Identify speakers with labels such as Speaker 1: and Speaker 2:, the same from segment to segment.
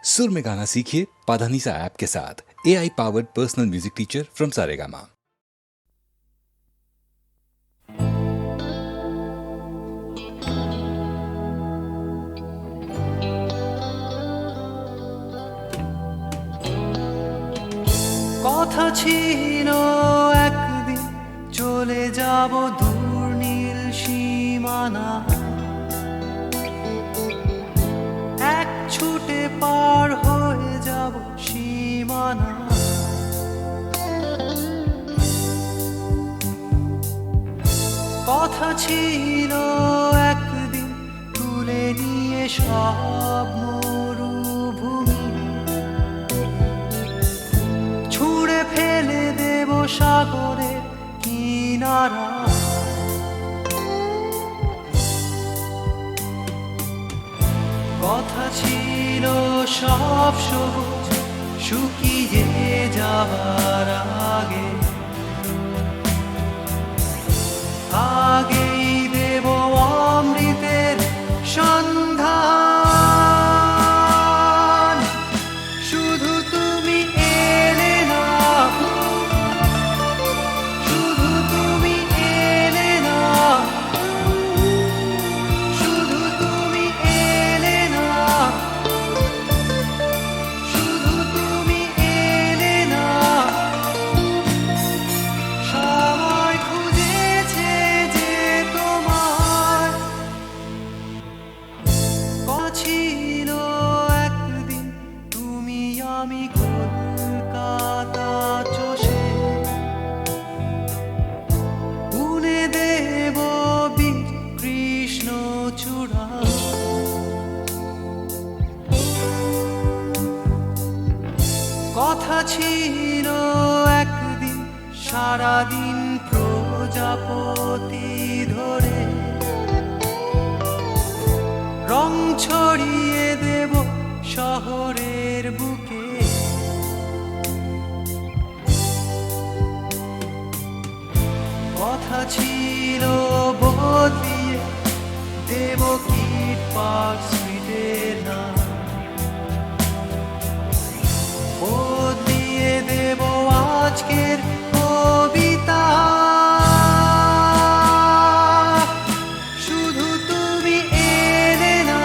Speaker 1: सुर में गाना सीखिए पाधानीसा ऐप के साथ। AI powered personal music teacher from Saregama.
Speaker 2: কথা ছিল একদিন চলে যাব দূর নীল সীমানা, এক ছুটে পার হয়ে যাব সীমানা। কথা ছিল একদিন তুলে নিয়ে সব মরুভূমি, ছুঁড়ে ফেলে দেব সাগরের কিনারা। কথা ছিল সব সবুজ শুকিয়ে যাবার আগে, আগেই দেব অমৃতের সন্ধান। শুধু তুমি এলে না, শুধু তুমি এলে না, শুধু তুমি এলে না, শুধু তুমি এলে না। সবাই খুঁজেছে যে তোমার ছিল একদিন তুমি আমি কলকাতা চষে বুনে দেব বীর কৃষ্ণ চূড়া। কথা ছিল একদিন সারাদিন প্রজাপতি ধরে রং ছড়িয়ে দেব শহরের বুকে। কথা ছিল বদলিয়ে দেব কিট পার্ক স্ট্রিটের নাম, বদলিয়ে দেব আজকের কবিতা। শুধু তুমি এলে না,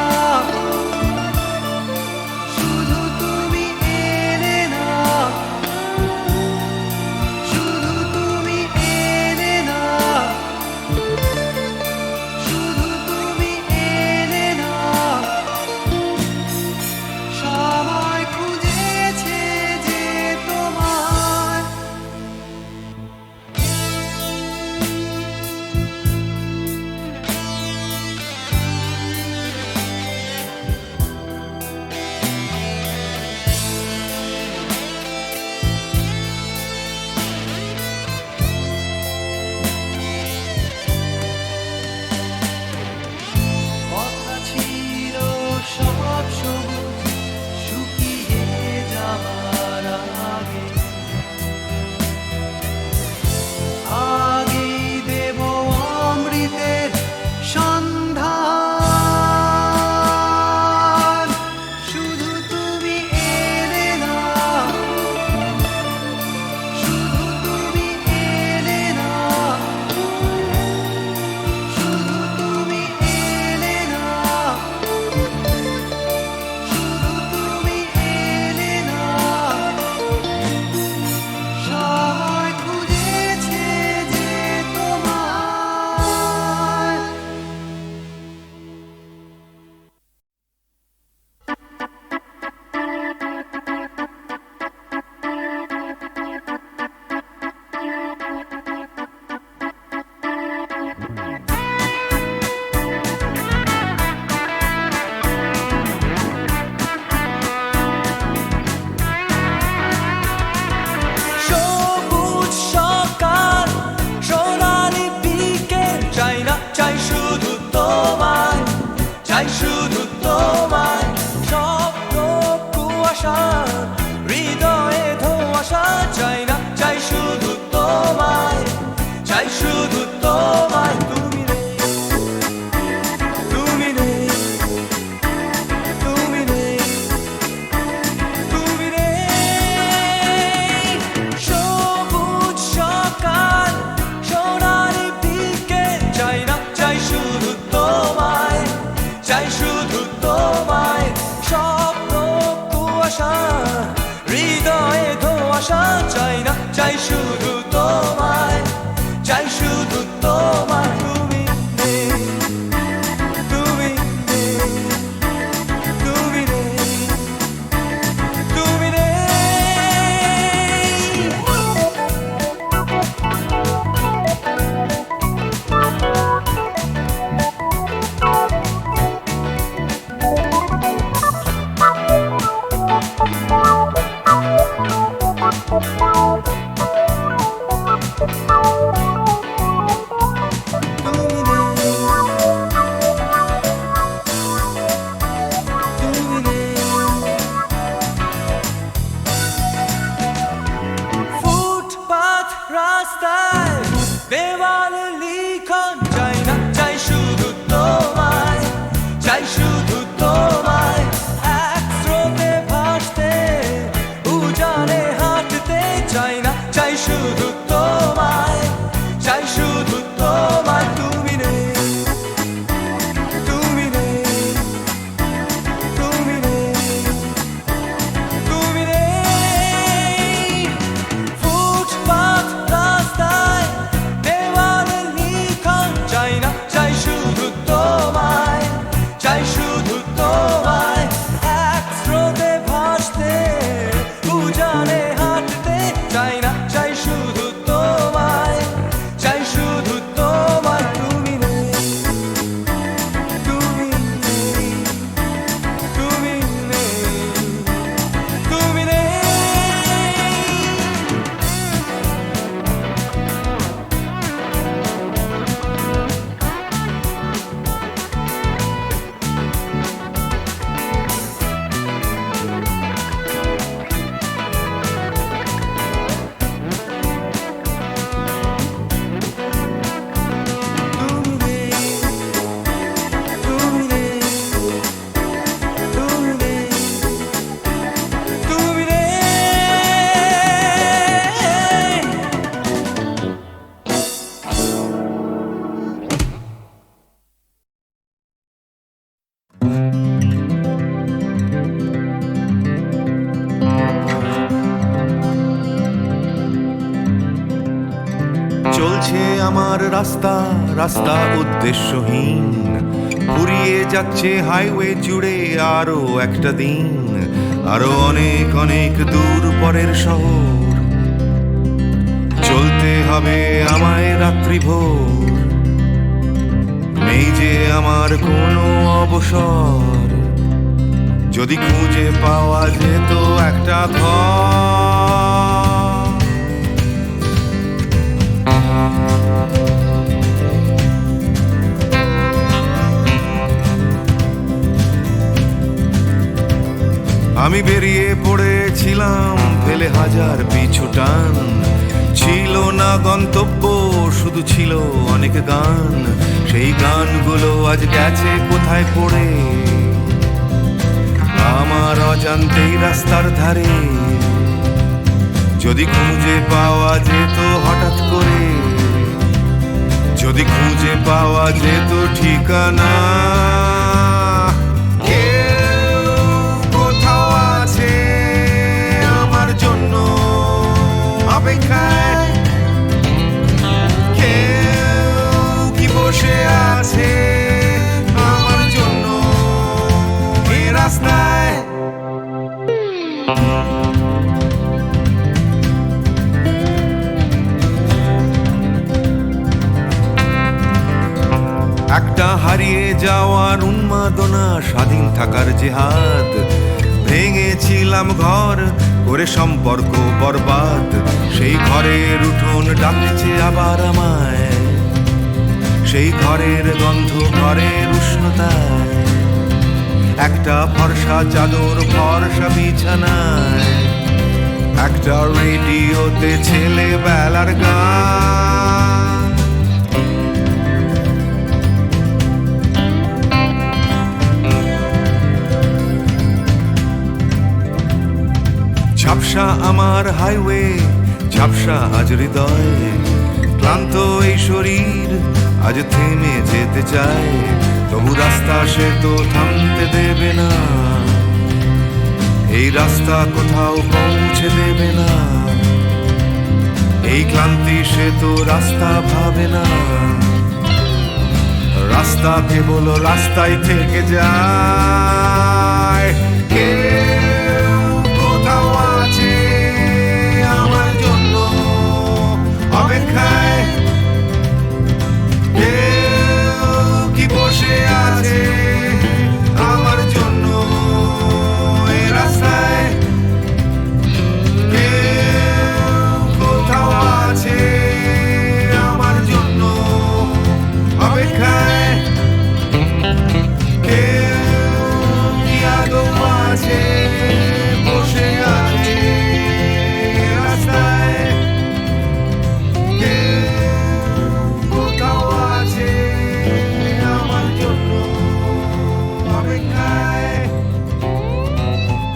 Speaker 2: শুধু তোমায়, চাই শুধু তোমায়। তুমি নেই, তুমি নেই, তুমি নেই, তুমি নেই। ফুটপাত রাস্তায় দেওয়াল লিখন, চাই না চাই শুধু তোমায়, চাই শুধু তোমায়। এক স্রোতে ভাসতে উজানে হাঁটতে, চাই না চাই শুধু তোমায়, চাই শুধু তোমায়। তুমি নেই, তুমি নেই, তুমি নেই, তুমি নেই। ফুটপাত রাস্তায় দেওয়ালে লিখন, চাই না চাই শুধু তোমায়, চাই শুধু তোমায়। এক স্রোতে ভাসতে উজানে হাঁটতে, চাই না চাই শুধু তোমায়, চাই শুধু তোমায়। তুমি নেই, তুমি নেই, তুমি নেই, তুমি নেই।
Speaker 3: চলছে আমার রাস্তা, রাস্তা উদ্দেশ্যহীন, ফুরিয়ে যাচ্ছে হাইওয়ে জুড়ে আরো একটা দিন, আরো অনেক অনেক দূর পরের শহর। চলতে হবে আমায় রাত্রি ভোর, নেই যে আমার কোনো অবসর। যদি খুঁজে পাওয়া যেত একটা ঘর, আমি বেরিয়ে পড়েছিলাম ফেলে হাজার পিছু টান। ছিল না গন্তব্য, শুধু ছিল অনেক গান। সেই গানগুলো আজ গেছে কোথায় পড়ে, আমার অজান্তেই রাস্তার ধারে। যদি খুঁজে পাওয়া যেত হঠাৎ করে, যদি খুঁজে পাওয়া যেত ঠিকানা। কেউ কোথাও আছে আমার জন্য অপেক্ষায়, কেউ কি বসে আছে আমার জন্য এই রাস্তায়। একটা হারিয়ে যাওয়ার উন্মাদনা, স্বাধীন থাকার জেহাদ। ভেঙেছিলাম ঘর করে সম্পর্ক বরবাদ, সেই ঘরের উঠোন ডাকছে আবার আমায়। সেই ঘরের গন্ধ, ঘরের উষ্ণতায়, একটা ফর্সা চাদর, ফর্সা বিছানায়, একটা রেডিওতে ছেলেবেলার গান। ঝাপসা আমার হাইওয়ে, ঝাপসা আজ হৃদয়। ক্লান্ত এই শরীর আজ থেমে যেতে চায়, তবু রাস্তা সে তো থামতে দেবে না। এই রাস্তা কোথাও পৌঁছে দেবে না। এই ক্লান্তি সে তো রাস্তা ভাবে না, রাস্তা কেবল রাস্তায় থেকে যায়। কেউ কোথাও আছে আমার জন্য অপেক্ষায়, কেউ কি বসে আছে আমার জন্য এ রাস্তায়, কেউ কোথাও আছে আমার জন্য অপেক্ষায়, কেউ কি আদৌ আছে বসে আছে রাস্তায়, কেউ কোথাও আছে আমার জন্য অপেক্ষায়,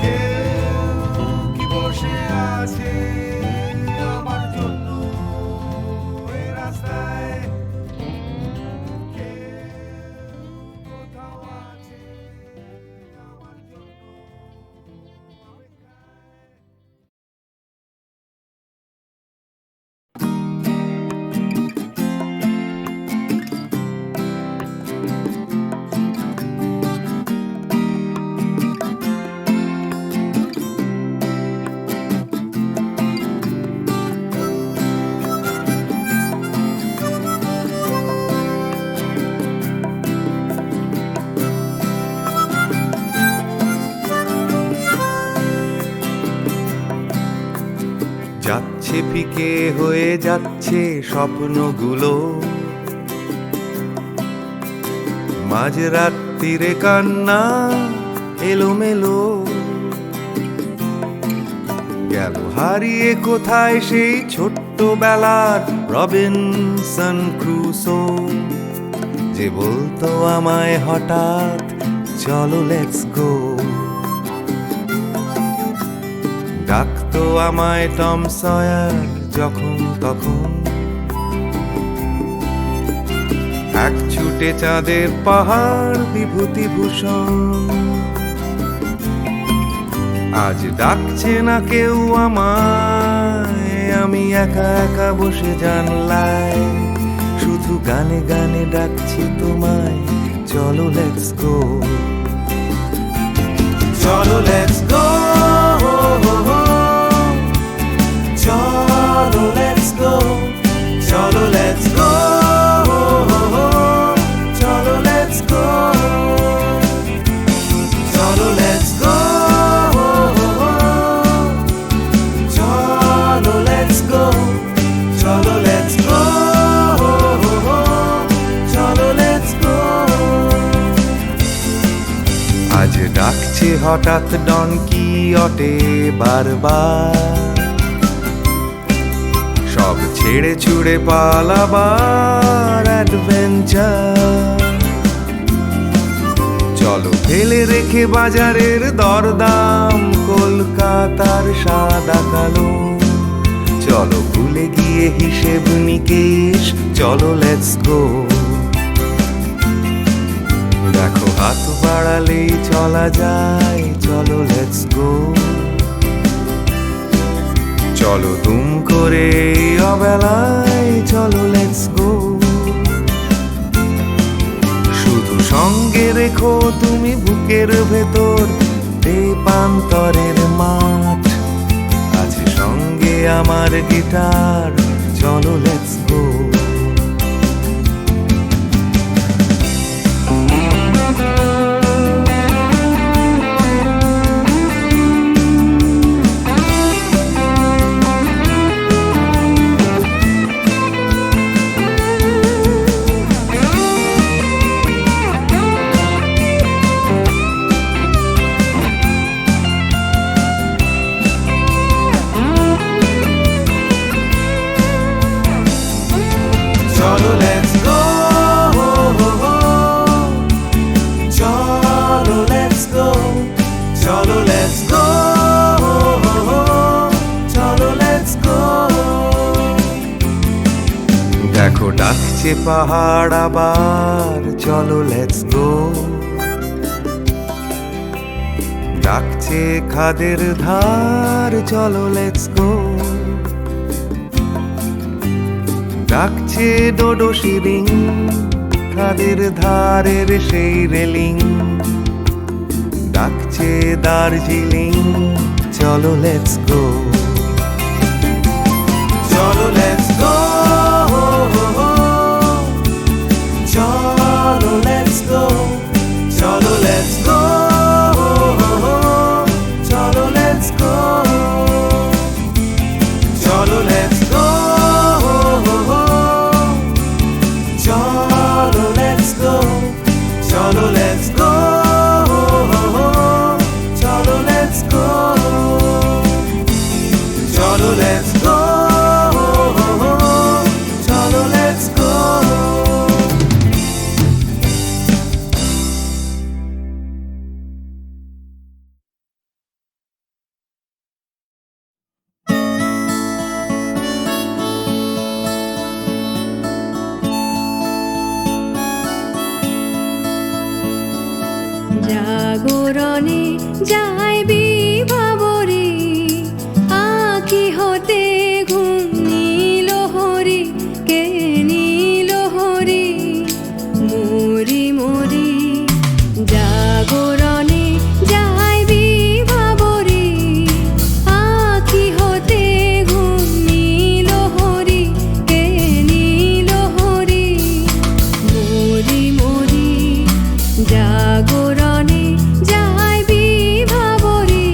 Speaker 3: কেউ কি বসে আছে আমার জন্য এ রাস্তায়, কেউ কোথাও আছে আমার জন্য অপেক্ষায়। যাচ্ছে ফিকে হয়ে যাচ্ছে স্বপ্নগুলো, মাঝরাত্রিরে কান্না এলোমেলো, গেল হারিয়ে কোথায় সেই ছোট্টবেলার রবিনসন ক্রুসো, যে বলতো আমায় হঠাৎ চলো লেটস গো, ডাকতো আমায় টম সয়ার যখন তখন, এক ছুটে চাঁদের পাহাড় বিভূতিভূষণ। আজ ডাকছে না কেউ আমায়, আমি একা একা বসে জানলায়, শুধু গানে গানে ডাকছি তোমায় চলো লেটস গো, চলো লেটস গো, চলো লেটস গো, চলো লেটস গো, চলো লেটস গো, চলো লেটস গো, চলো লেটস গো, চলো লেটস গো, চলো লেটস গো। আজ ডাকছে হঠাৎ ডন কিহটে বারবার, সব ছেড়ে ছুড়ে পালাবার অ্যাডভেঞ্চার, চলো ফেলে রেখে বাজারের দরদাম কলকাতার সাদা কালো, চলো ভুলে গিয়ে হিসেব নিকেশ চলো লেটস গো, দেখো হাত বাড়ালেই চলা যায় চলো লেটস গো, চলো দুম করে অবেলায় চলো লেটস গো, শুধু সঙ্গে রেখো তুমি বুকের ভেতর দেবান্তরের মাঠ, আছে সঙ্গে আমার গিটার চলো let's go. Cholo, let's go. Cholo, let's go. Cholo, let's go. Cholo, let's go. দেখো ডাকছে পাহাড় আবার চলো লেটস গো, ডাকছে খাদের ধার চলো লেটস গো, ডাকছে ডোডো শিরিং, খাদের ধারের সেই রেলিং, ডাকছে দার্জিলিং, চলো লেটস গো, চলো লেটস গো, চলো লেটস গো, চলো লেটস গো, চলো লেটস গো, চলো লেটস গো, চলো লেটস গো, চলো লেটস গো, চলো লেটস গো, চলো লেটস গো, চলো লেটস গো।
Speaker 4: জাগরণে যাই বিভাবরে, আঁখি হতে ঘুম নীল হরি, কে নীল হরি, মরি মরি। জাগরণে যাই বিভাবরে, আঁখি হতে ঘুম নীল হরি, কে নীল হরি, মরি মরি। জাগরণে যাই বিভাবরে।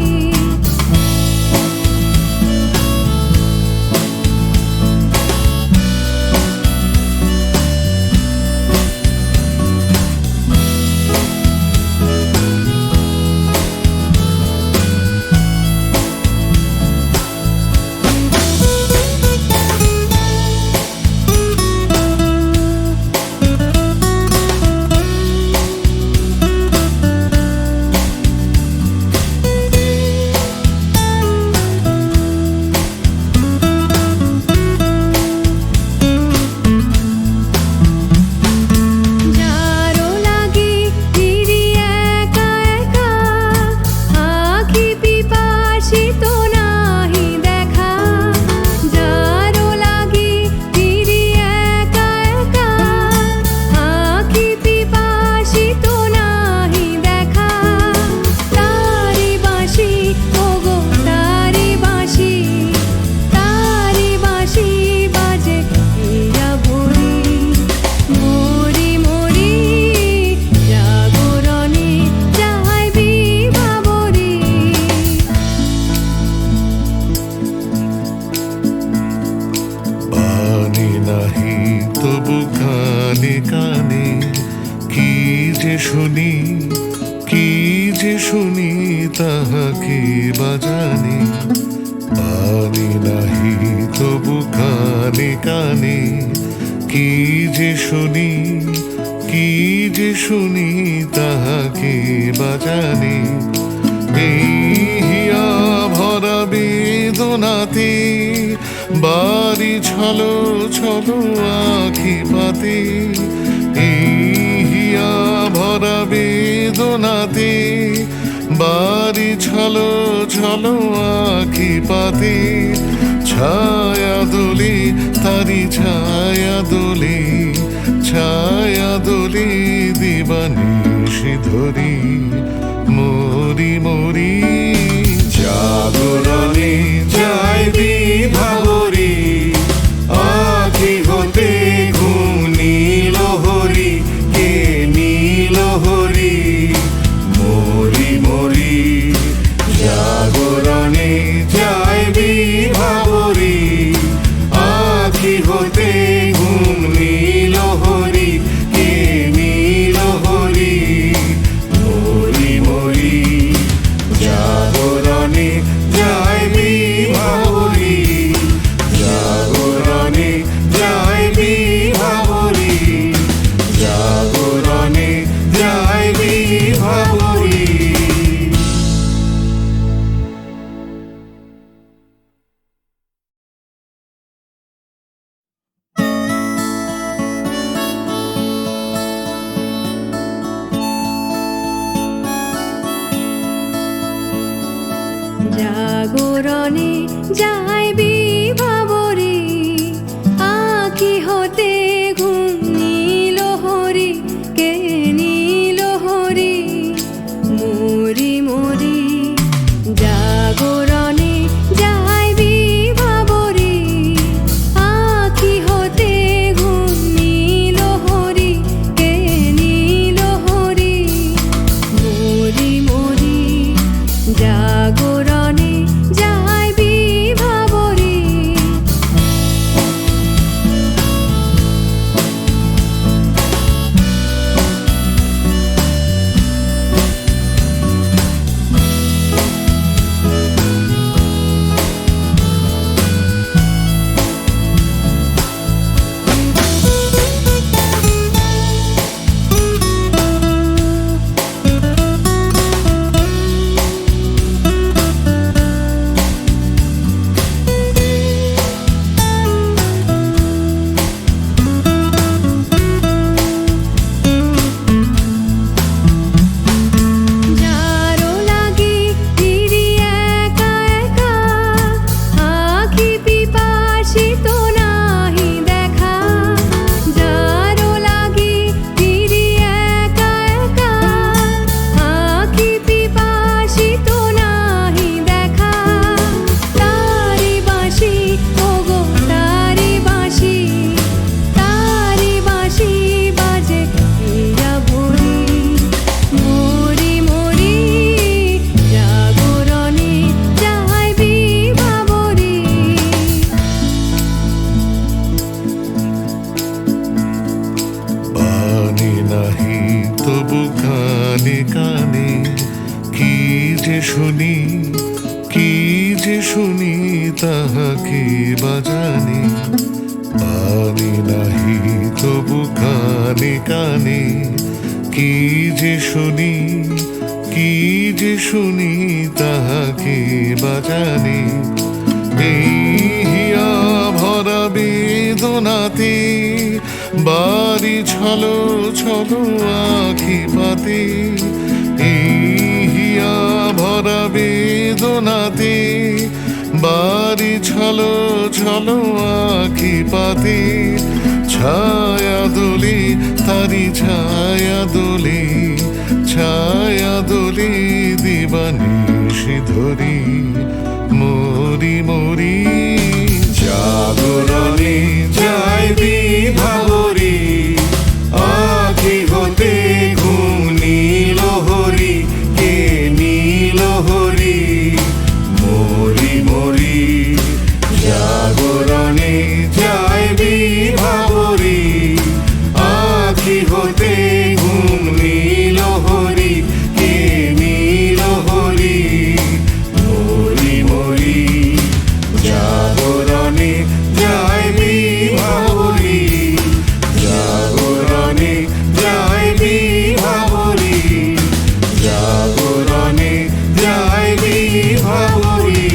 Speaker 4: যারো লাগি ফিরি একা একা, আঁখি পিপাসিত নাহি দেখা। যারো লাগি ফিরি একা একা, আঁখি পিপাসিত নাহি দেখা। তারি বাঁশি ওগো তারি বাঁশি, তারি বাঁশি বাজে হীরা ভরি, মরি মরি। জাগরণে যাই বিভাবরে।
Speaker 5: বাণী নাহি তবু কানে কানে, কি যে শুনি, কি যে শুনি, তাহাকে বাজানে। বাণী নাহি তবু কানে কানে, কি যে শুনি, কি যে শুনি, তাহাকে বাজানে। এই হিয়া ভরা বেদনাতে, বাড়ি ছলো ছলো আঁখি পাতে। এই হিয়া ভরা বেদনাতে, বাড়ি ছলো ছলো আঁখি পাতে। ছায়া দোলে তারি ছায়া দোলে, ছায়া দোলে দিবানিশি ধরি, মরি মরি।
Speaker 3: জাগরণে যাই বিভাবরে, আঁখি হতে ঘুম নীল হরি, কে নীল হরি, মরি মরি। জাগরণে যাই বিভাবরে, আঁখি হতে ঘুম নীল হরি, কে নীল হরি, মরি মরি। জাগরণে যাই বিভাবরে, জাগরণে যাই বিভাবরে, জাগরণে যাই বিভাবরে।
Speaker 4: জাগরণে যাই বিভাবরে, আঁখি
Speaker 5: যে শুনি তাহা কে বাজানে বাণী নাহি তবু কানে কানে কি যে শুনি কি যে শুনি তাহা কে বাজানে এই হিয়া ভরা বেদনাতে বাড়ি ছলো ছলো আখি পাতে এই হিয়া ভরা বেদনাতে বাড়ি ছলো ছলো আখি পাতে ছায়া দোলে তারি ছায়া দোলে ছায়া দোলে দিবানিশি ধরি মরি মরি
Speaker 3: জাগরণে যায় বিভাবরী আখি হতে ঘুম নীল হরি কে নীল হরি মরি মরি জাগরণে যায় বিভাবরী আখি হতে ঘুম নীল হরি কে নীল হরি মরি মরি জাগরণে যায় বিভাবরী জাগরণে যায় বিভাবরী জাগরণে যায় বিভাবরী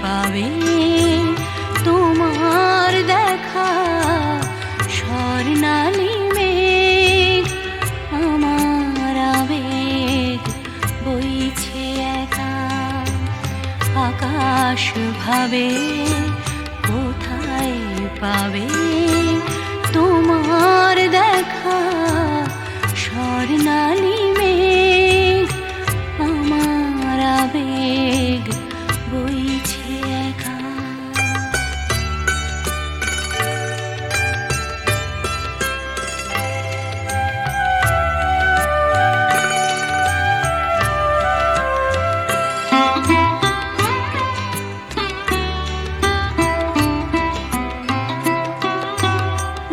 Speaker 6: পাবে তোমার দেখা স্বর্ণালী মেঘ আমার আবেগ বইছে একা আকাশ ভাবে কোথায় পাবে তোমার দেখা স্বর্ণালী মেঘ আমার আবেগ বইছে একা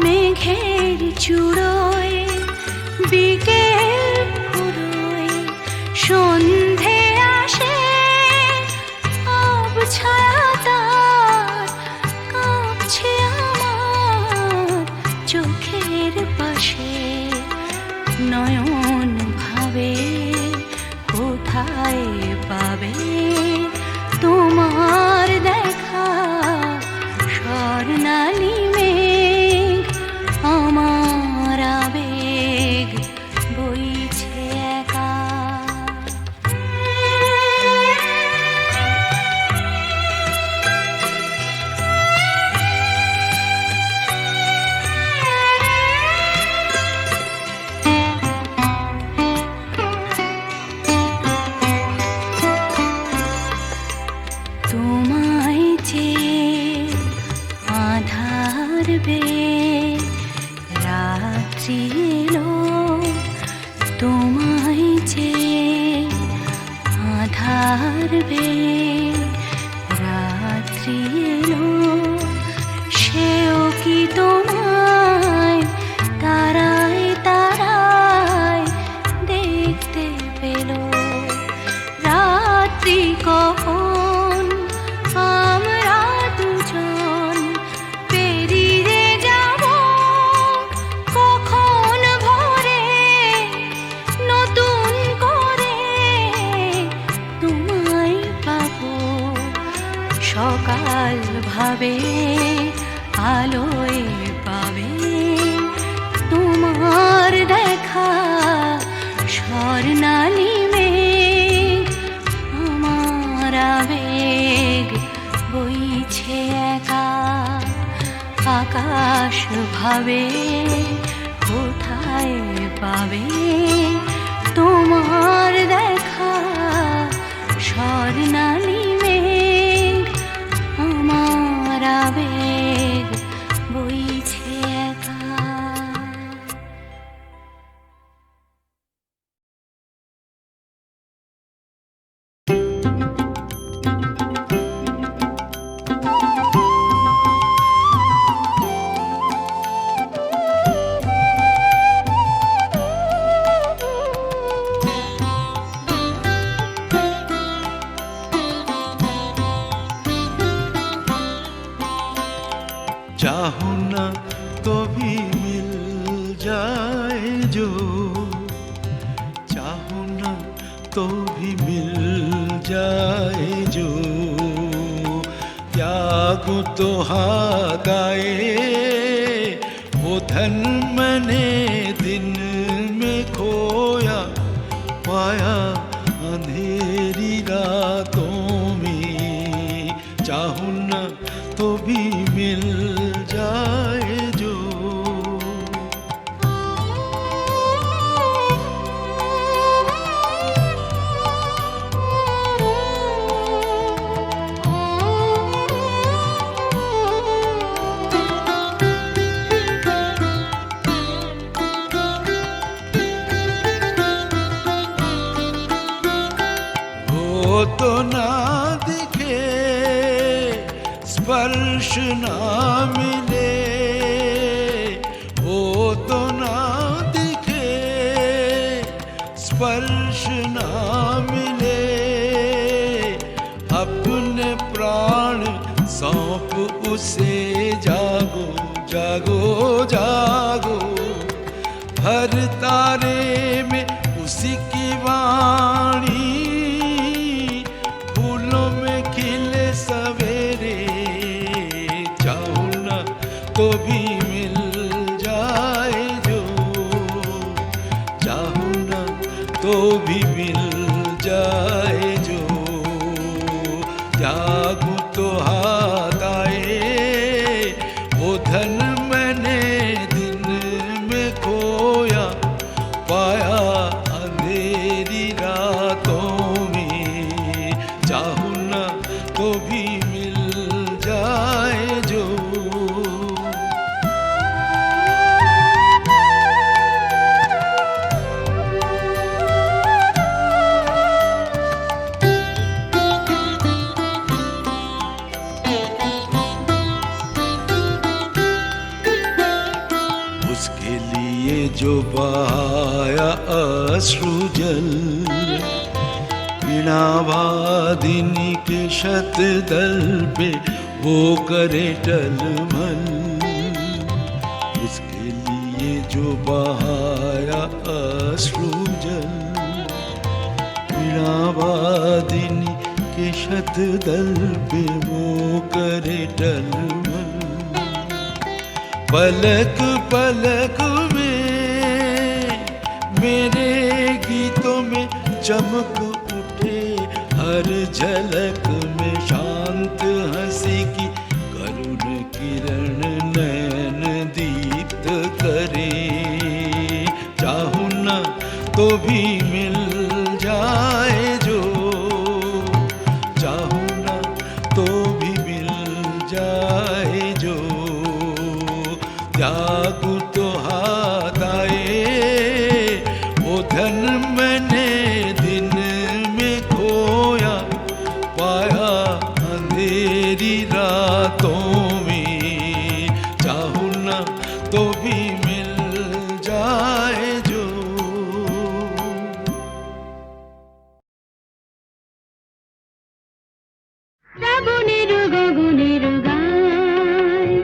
Speaker 6: মেঘের চূড়োয় বিকেল ফুরোয় সন্ধে আসে আবছায়া তার কাঁপছে আমার চোখের পাশে নয়ন ভাবে কোথায় পাবে তোমার দেখা স্বর্ণালী মেঘ আমার আবেগ বইছে একা তোমায় যে আধার বে রাত্রি এলো তোমায় যে আধার বে রাত্রি এলো সেও কি তোমায় তারায় তারায় দেখতে পেল রাত্রি কখন আমরা দুজন পেরিয়ে যাব কখন ভোরে নতুন করে তোমায় পাবো সকাল ভাবে আলোয় পাবে তোমার দেখা স্বর্ণালী মেঘ আমার আবেগ বইছে একা আকাশ ভাবে কোথায় পাবে তোমার দেখা স্বর্ণালী মেঘ আমার আবেগ বইছে একা
Speaker 3: चाहो ना तो भी मिल जाए जो चाहो ना तो भी मिल जाए जो त्यागो तो हागाए वो धन मैंने दिन में खोया पाया अंधेरी रातों में चाहो ना तो भी मिल जाए जो वो तो ना दिखे स्पर्श ना मिले वो तो ना दिखे स्पर्श ना मिले अपने प्राण सौंप उसे जागो जागो जागो हर तारे में उसी की वाणी फूलों में खिले सवे तो भी मिल जाए जो, चाहो ना तो भी मिल जाए जो, जागूं तो हाथ आए वो धन मैंने दिन में खोया, पाया अंधेरी रातों में, चाहूं ना तो भी मिल जाए जो। उसके लिए जो बहाया अश्रु जल, वीणावादिनी के शतदल पे वो करे टलमल। उसके लिए जो बहाया अश्रु जल, वीणावादिनी के शतदल पे वो करे टलमल। पलक पलक में मेरे गीतों में चमक उठे, हर झलक में शांत हंसी की करुण किरण नयन दीप्त करे, चाहूं ना तो भी मिल जाए जो, चाहूं ना तो भी मिल जाए जो, जागूं तो हाथ आए वो धन मैंने दिन में खोया, पाया अंधेरी रातों में, चाहूं ना तो भी मिल जाए जो।
Speaker 4: শ্রাবণের গগনের গায়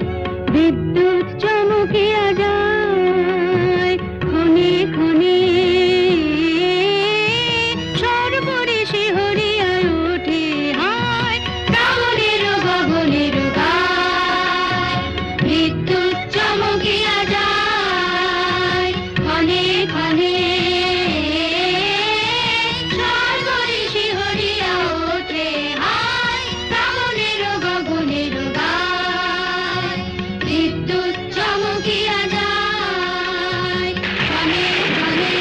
Speaker 4: বিদ্যুৎ চমকিয়া যায়, ক্ষণে ক্ষণে সর্বরে শিহরিয়া ওঠে হায়। শ্রাবণের গগনের গায় বিদ্যুৎ চমকিয়া যায়, ক্ষণে ক্ষণে সর্বরে শিহরিয়া ওঠে হায়। শ্রাবণের গগনের গায় বিদ্যুৎ চমকিয়া যায়, ক্ষণে ক্ষণে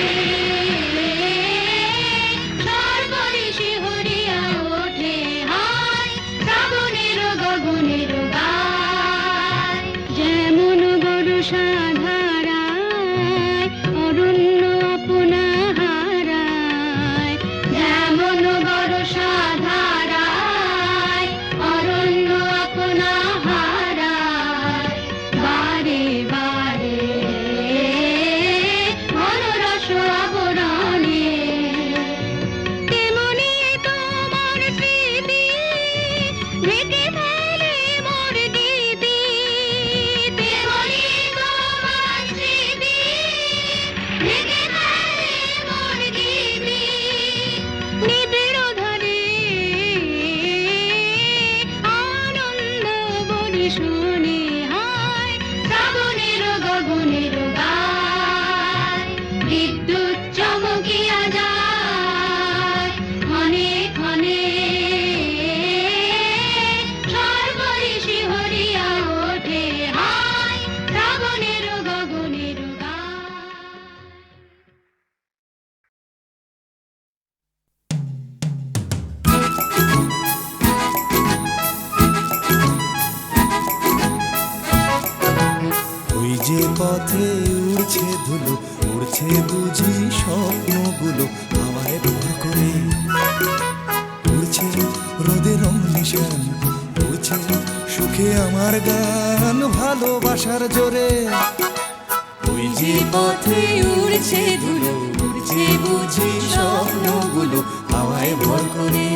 Speaker 4: সর্বরে শিহরিয়া ওঠে হায়। শ্রাবণের গগনের গায় যেমন বর্ষা ধারায় অরণ্য আপনা হারায়, যেমন বর্ষা ধারায় অরণ্য আপনা হারায়, বারে বারে মনোরস আবরণে, তেমনি তোমার স্মৃতি ঢেকে ফেলে মোর গীতি, তেমনি তোমার স্মৃতি ঢেকে ফেলে মোর গীতি, নিবিড় ধারে আনন্দ বর্ষণে হায়। শ্রাবণের গগনের গায় বিদ্যুৎ চমকিয়া যায়, ক্ষণে ক্ষণে সর্বরে শিহরিয়া ওঠে হায়। শ্রাবণের গগনের গায়।
Speaker 2: ওই যে পথে উড়ছে ধুলো, উড়ছে বুঝি স্বপ্নগুলো হাওয়ায় ভর করে, উড়ছে রোদের রং নিশান, উড়ছে সুখে আমার গান ভালোবাসার জোরে। ওই যে পথে উড়ছে ধুলো, উড়ছে বুঝি স্বপ্নগুলো হাওয়ায় ভর করে।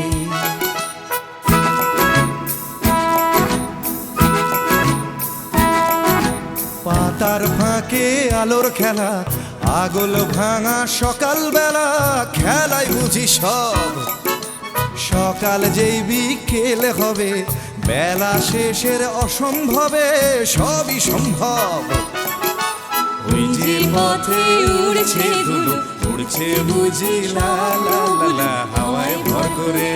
Speaker 2: পাতার ফাঁকে আলোর খেলা, আগল ভাঙা সকালবেলা, খেলায় বুঝি সব সকাল যেই বিকেল হবে, বেলা শেষের অসম্ভবে সবই সম্ভব। ওই যে পথে উড়ছে ধুলো, উড়ছে বুঝি লা লা লা লা হাওয়ায় ভর করে।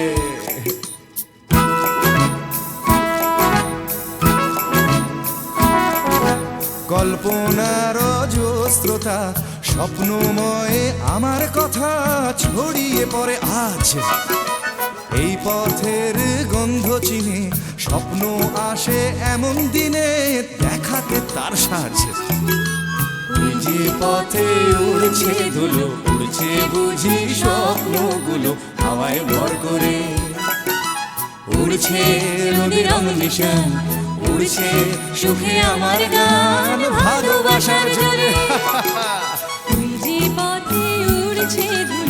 Speaker 2: কল্পনার অজস্রতা স্বপ্নময় আমার কথা ছড়িয়ে পড়ে আজ। এই পথের গন্ধ চিনে স্বপ্ন আসে এমন দিনে দেখাকে তার সাজ। ওই যে পথে উড়ছে ধুলো, উড়ছে বুঝি স্বপ্নগুলো হাওয়ায় ভর করে। উড়ছে নদীর রং নিশান, উড়ছে সুখে আমার গান ভালোবাসার জোরে।
Speaker 6: ওই যে পথে উড়ছে ধুলো